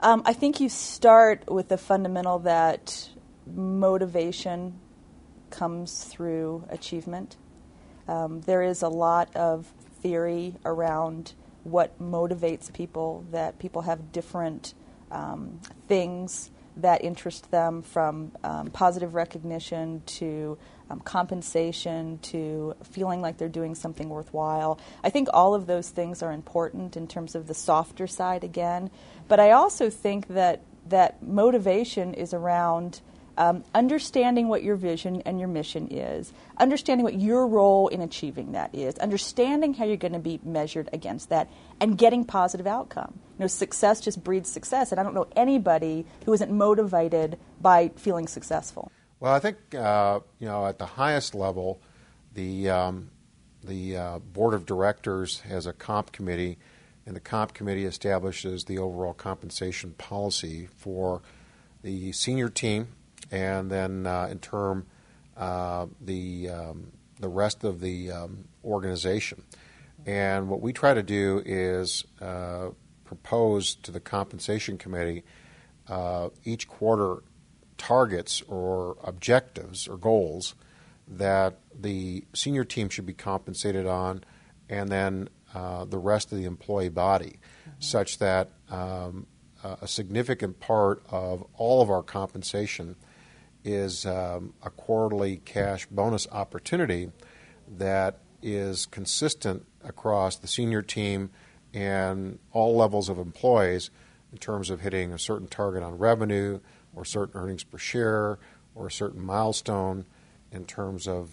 I think you start with the fundamental that motivation comes through achievement. There is a lot of theory around what motivates people, that people have different things that interest them, from positive recognition to compensation to feeling like they're doing something worthwhile. I think all of those things are important in terms of the softer side again. But I also think that motivation is around understanding what your vision and your mission is, understanding what your role in achieving that is, understanding how you're going to be measured against that, and getting positive outcome. Success just breeds success, and I don't know anybody who isn't motivated by feeling successful. Well, I think at the highest level, the board of directors has a comp committee, and the comp committee establishes the overall compensation policy for the senior team, and then in turn the rest of the organization. And what we try to do is propose to the compensation committee each quarter targets or objectives or goals that the senior team should be compensated on, and then the rest of the employee body, such that a significant part of all of our compensation is a quarterly cash bonus opportunity that is consistent across the senior team and all levels of employees in terms of hitting a certain target on revenue or certain earnings per share or a certain milestone in terms of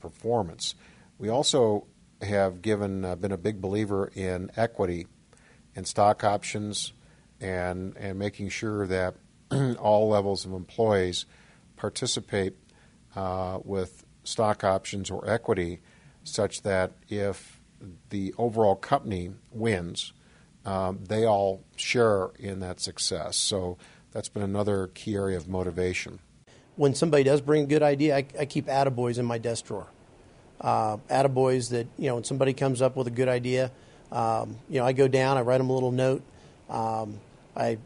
performance. We also have been a big believer in equity and stock options and making sure that all levels of employees participate with stock options or equity, such that if the overall company wins, they all share in that success. So that's been another key area of motivation. When somebody does bring a good idea, I keep attaboys in my desk drawer. Attaboys that, when somebody comes up with a good idea, I go down, I write them a little note. I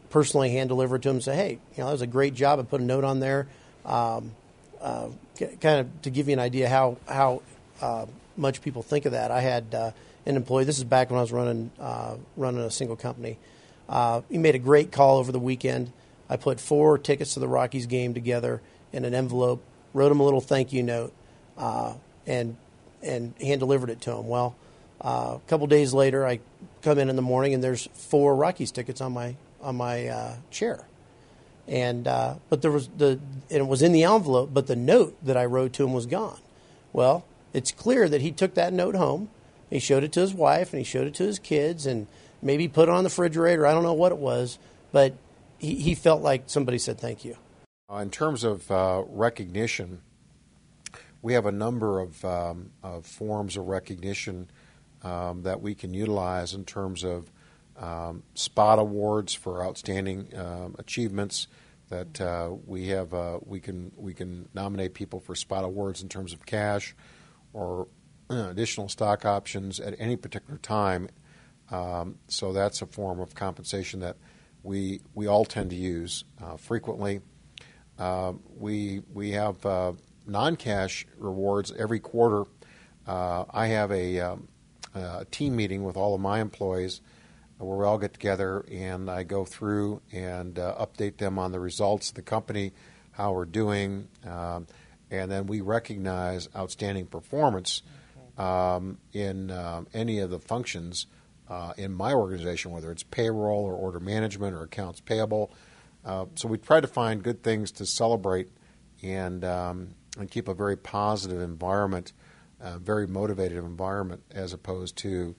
personally hand deliver it to them and say, hey, that was a great job. I put a note on there, kind of to give you an idea how much people think of that. I had an employee. This is back when I was running a single company. He made a great call over the weekend. I put 4 tickets to the Rockies game together in an envelope, wrote him a little thank you note, and hand delivered it to him. Well, a couple days later, I come in the morning and there's 4 Rockies tickets on my chair, and but there was it was in the envelope, but the note that I wrote to him was gone. Well, it's clear that he took that note home. He showed it to his wife and he showed it to his kids, and maybe put it on the refrigerator. I don't know what it was, but he felt like somebody said thank you. In terms of recognition, we have a number of forms of recognition that we can utilize in terms of spot awards for outstanding achievements. That we have, we can nominate people for spot awards in terms of cash or additional stock options at any particular time. So that's a form of compensation that we all tend to use frequently. We have non-cash rewards every quarter. I have a team meeting with all of my employees where we all get together and I go through and update them on the results of the company, how we're doing, and then we recognize outstanding performance in any of the functions in my organization, whether it's payroll or order management or accounts payable. So we try to find good things to celebrate and keep a very positive environment, very motivated environment, as opposed to,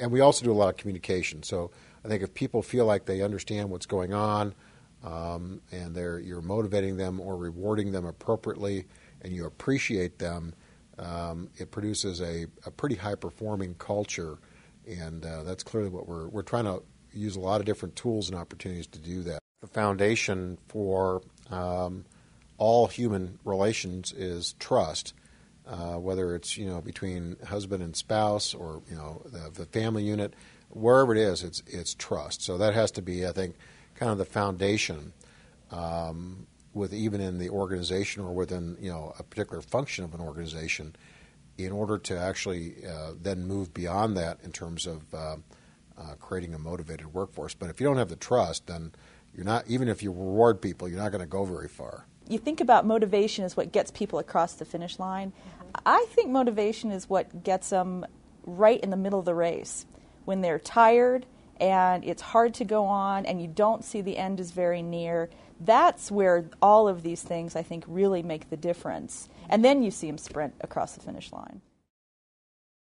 and we also do a lot of communication. So I think if people feel like they understand what's going on and you're motivating them or rewarding them appropriately and you appreciate them, it produces a pretty high-performing culture, and that's clearly what we're trying to use a lot of different tools and opportunities to do that. The foundation for all human relations is trust, whether it's between husband and spouse or the family unit, wherever it is, it's trust. So that has to be, I think, kind of the foundation. With even in the organization or within a particular function of an organization, in order to actually then move beyond that in terms of creating a motivated workforce. But if you don't have the trust, then you're not. Even if you reward people, you're not going to go very far. You think about motivation as what gets people across the finish line. I think motivation is what gets them right in the middle of the race when they're tired and it's hard to go on and you don't see the end is very near. That's where all of these things, I think, really make the difference. And then you see them sprint across the finish line.